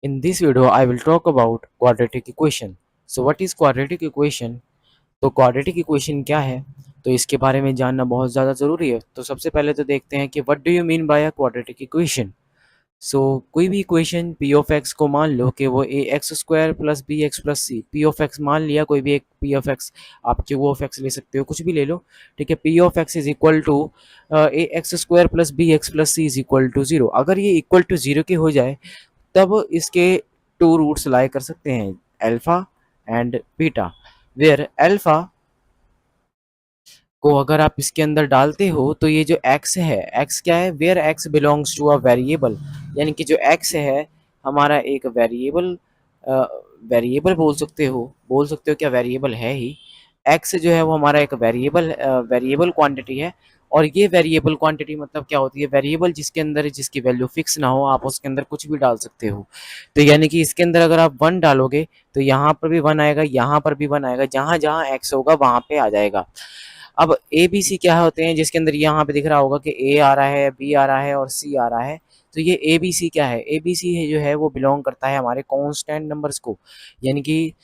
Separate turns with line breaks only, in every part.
In this video, I will talk about quadratic equation. So what is quadratic equation? तो quadratic equation क्या है, तो इसके बारे में जानना बहुत ज़्यादा ज़रूरी है। तो सबसे पहले तो देखते हैं कि what do you mean by a quadratic equation. So कोई भी इक्वेशन पी ऑफ एक्स को मान लो कि वो a x square plus b x plus c, p of x मान लिया कोई भी एक पी ऑफ एक्स, आप क्यू ऑफ एक्स ले सकते हो, कुछ भी ले लो, ठीक है। P of x is equal to a x square plus b x plus c is equal to zero. अगर ये इक्वल टू जीरो की हो जाए तब इसके टू रूट्स लाई कर सकते हैं, alpha and beta, where alpha को अगर आप इसके अंदर डालते हो तो ये जो x है, x क्या है, where x belongs to a variable, यानी कि जो x है हमारा एक वेरिएबल, वेरिएबल बोल सकते हो क्या, वेरिएबल है ही। x जो है वो हमारा एक वेरिएबल क्वांटिटी है। और ये वेरिएबल क्वांटिटी मतलब क्या होती है, वेरिएबल जिसके अंदर जिसकी वैल्यू फिक्स ना हो, आप उसके अंदर कुछ भी डाल सकते हो। तो यानी कि इसके अंदर अगर आप 1 डालोगे तो यहाँ पर भी 1 आएगा, यहाँ पर भी 1 आएगा, जहाँ जहाँ x होगा वहाँ पे आ जाएगा। अब ए बी सी क्या होते हैं, जिसके अंदर यहाँ पे दिख रहा होगा कि ए आ रहा है, बी आ रहा है और सी आ रहा है। तो ये ए बी सी क्या है, ए बी सी है जो है वो बिलोंग करता है हमारे कांस्टेंट नंबर्स को, यानी कि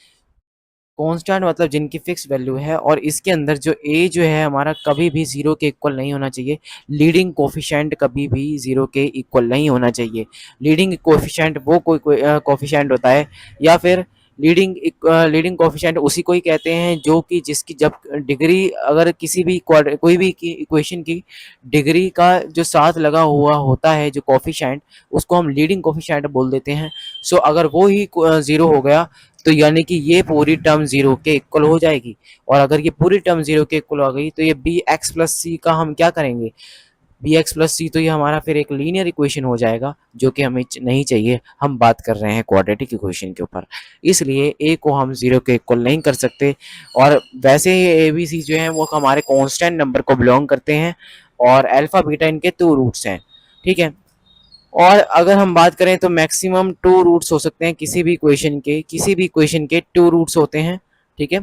कांस्टेंट मतलब जिनकी फिक्स वैल्यू है। और इसके अंदर जो ए जो है हमारा कभी भी जीरो के इक्वल नहीं होना चाहिए, लीडिंग कोफिशिएंट कभी भी जीरो के इक्वल नहीं होना चाहिए। लीडिंग कोफिशिएंट वो कोई कोफिशिएंट होता है, या फिर लीडिंग कोफिशिएंट उसी को ही कहते हैं जो कि जिसकी जब डिग्री, अगर किसी भी कोई भी इक्वेशन की डिग्री का जो साथ लगा हुआ होता है जो कोफिशिएंट, उसको हम लीडिंग कोफिशिएंट बोल देते हैं। सो अगर वो ही जीरो हो गया तो यानी कि ये पूरी टर्म जीरो के इक्वल हो जाएगी। और अगर ये पूरी टर्म जीरो के इक्वल हो गई तो ये बी एक्स प्लस सी का हम क्या करेंगे, बी एक्स प्लस सी, तो ये हमारा फिर एक लीनियर इक्वेशन हो जाएगा जो कि हमें नहीं चाहिए। हम बात कर रहे हैं क्वाड्रेटिक इक्वेशन के ऊपर, इसलिए ए को हम जीरो के इक्वल नहीं कर सकते। और वैसे ही ए बी सी जो है वो हमारे कांस्टेंट नंबर को बिलोंग करते हैं और अल्फा बीटा इनके टू रूट्स हैं, ठीक है। और अगर हम बात करें तो मैक्सिमम टू रूट्स हो सकते हैं किसी भी इक्वेशन के टू रूट्स होते हैं, ठीक है।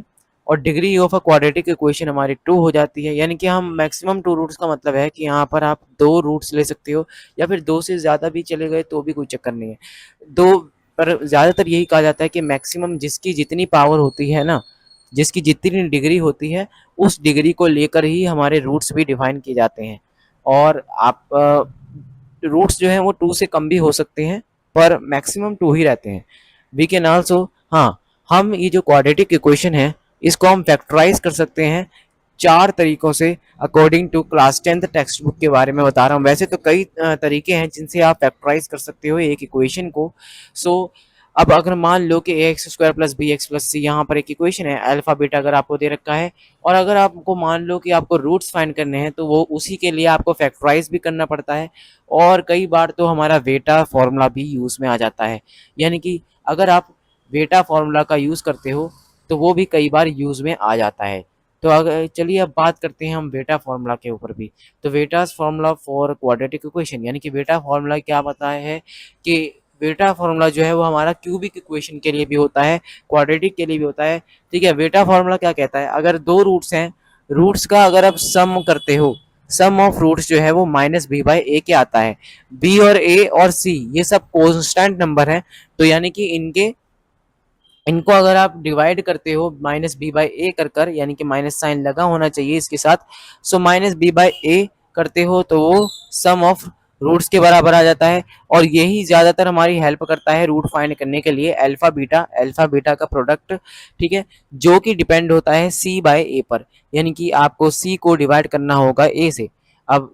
और degree of a quadratic equation हमारी टू हो जाती है, यानी कि हम मैक्सिमम टू रूट्स का मतलब है कि यहाँ पर आप दो रूट्स ले सकते हो, या फिर दो से ज़्यादा भी चले गए तो भी कोई चक्कर नहीं है। दो, पर ज़्यादातर यही कहा जाता है कि मैक्सिमम जिसकी जितनी पावर होती है ना, जिसकी जितनी डिग्री होती है, उस डिग्री को लेकर ही हमारे रूट्स भी डिफाइन किए जाते हैं। और आप रूट्स जो हैं वो टू से कम भी हो सकते हैं, पर मैक्सिमम टू ही रहते हैं। वी कैन आल्सो, हाँ, हम ये जो क्वाड्रेटिक इक्वेशन है इसको हम फैक्टराइज कर सकते हैं चार तरीकों से, according to class 10th text book के बारे में बता रहा हूँ। वैसे तो कई तरीके हैं जिनसे आप फैक्टराइज कर सकते हो एक इक्वेशन को। सो अब अगर मान लो कि a x square plus b x plus c यहाँ पर एक इक्वेशन है, अल्फा बीटा अगर आपको दे रखा है, और अगर आपको मान लो कि आपको रूट्स फाइंड करने हैं तो वो उसी के लिए आपको फैक्टराइज भी करना पड़ता है। और कई बार तो हमारा वेटा फॉर्मूला भी यूज़ में आ जाता है, यानी कि अगर आप वेटा फॉर्मूला का यूज़ करते हो तो वो भी कई बार यूज़ में आ जाता है। तो अगर चलिए अब बात करते हैं हम वेटा फॉर्मूला के ऊपर भी। तो वेटास फॉर्मूला फॉर क्वाड्रेटिक इक्वेशन, यानी कि वेटा फॉर्मूला क्या बताया है कि वेटा फॉर्मूला जो है वो हमारा क्यूबिक इक्वेशन के लिए भी होता है, क्वाड्रेटिक के लिए भी होता है, ठीक है। वेटा फॉर्मूला क्या कहता है, अगर दो रूट्स हैं, रूट्स का अगर आप सम करते हो, सम ऑफ रूट्स जो है वो माइनस बी बाई ए के आता है। बी और ए और सी ये सब कांस्टेंट नंबर हैं, तो यानी कि इनको अगर आप डिवाइड करते हो माइनस बी बाई ए कर कर, यानी कि माइनस साइन लगा होना चाहिए इसके साथ। सो माइनस बी बाई ए करते हो तो वो सम ऑफ रूट्स के बराबर आ जाता है। और यही ज़्यादातर हमारी हेल्प करता है रूट फाइंड करने के लिए, अल्फा बीटा का प्रोडक्ट, ठीक है, जो कि डिपेंड होता है सी बाय ए पर, यानी कि आपको सी को डिवाइड करना होगा ए से। अब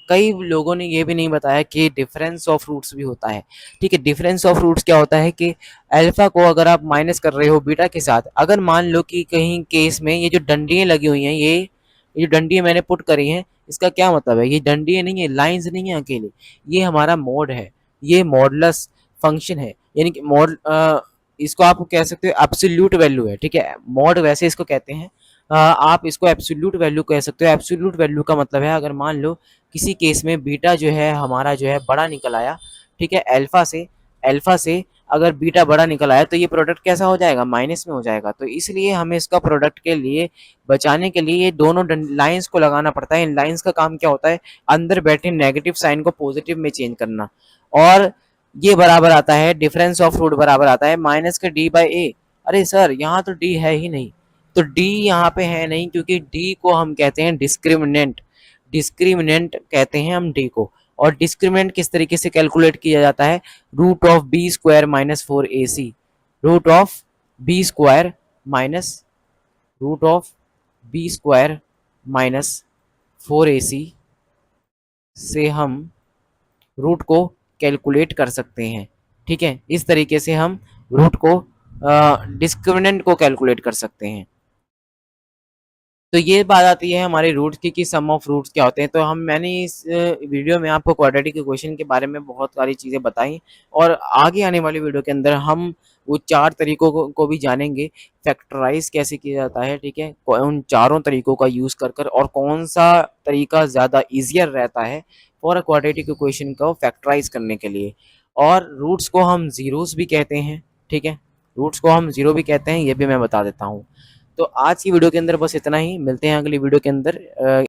कई लोगों ने ये भी नहीं बताया कि डिफरेंस ऑफ रूट्स भी होता है, ठीक है। डिफरेंस ऑफ रूट्स क्या होता है कि अल्फा को अगर आप माइनस कर रहे हो बीटा के साथ, अगर मान लो कि कहीं केस में ये जो डंडियाँ लगी हुई हैं, ये जो डंडियाँ मैंने पुट करी हैं, इसका क्या मतलब है, ये डंडियाँ नहीं है, लाइंस नहीं है अकेले, ये हमारा मोड है, ये मॉडुलस फंक्शन है, यानी कि इसको आप कह सकते हो एब्सोल्यूट वैल्यू है, ठीक है। मॉड वैसे इसको कहते हैं, आप इसको एब्सोल्यूट वैल्यू कह सकते हो। एब्सोल्यूट वैल्यू का मतलब है अगर मान लो किसी केस में बीटा जो है हमारा जो है बड़ा निकल आया, ठीक है, अल्फा से अगर बीटा बड़ा निकल आया तो ये प्रोडक्ट कैसा हो जाएगा, माइनस में हो जाएगा। तो इसलिए हमें इसका प्रोडक्ट के लिए बचाने के लिए ये दोनों लाइंस को लगाना पड़ता है। इन लाइंस का काम क्या होता है, अंदर बैठे नेगेटिव साइन को पॉजिटिव में चेंज करना। और ये बराबर आता है, डिफरेंस ऑफ रूट बराबर आता है माइनस के डी बाई ए। अरे सर यहाँ तो डी है ही नहीं, तो डी यहाँ पे है नहीं, क्योंकि डी को हम कहते हैं डिस्क्रिमिनेंट, डिस्क्रिमिनेंट कहते हैं हम डी को। और डिस्क्रिमिनेंट किस तरीके से कैलकुलेट किया जाता है, root of b square minus 4ac, root of b square minus root of b square minus 4ac से हम रूट को कैलकुलेट कर सकते हैं। ठीक है, इस तरीके से हम रूट को डिस्क्रिमिनेंट को कैलकुलेट कर सकते हैं। तो ये बात आती है हमारे रूट्स की कि सम ऑफ रूट्स क्या होते हैं। तो मैंने इस वीडियो में आपको क्वाड्रेटिक इक्वेशन के बारे में बहुत सारी चीज़ें बताई, और आगे आने वाली वीडियो के अंदर हम वो 4 तरीकों को भी जानेंगे, फैक्टराइज कैसे किया जाता है। ठीक है, उन चारों तरीकों का यूज़ कर कर, और कौन सा तरीका ज़्यादा ईजियर रहता है फॉर अ क्वाड्रेटिक इक्वेशन को फैक्टराइज करने के लिए। और रूट्स को हम ज़ीरोस भी कहते हैं। ठीक है, रूट्स को हम ज़ीरो भी कहते हैं, ये भी मैं बता देता हूँ। तो आज की वीडियो के अंदर बस इतना ही, मिलते हैं अगली वीडियो के अंदर।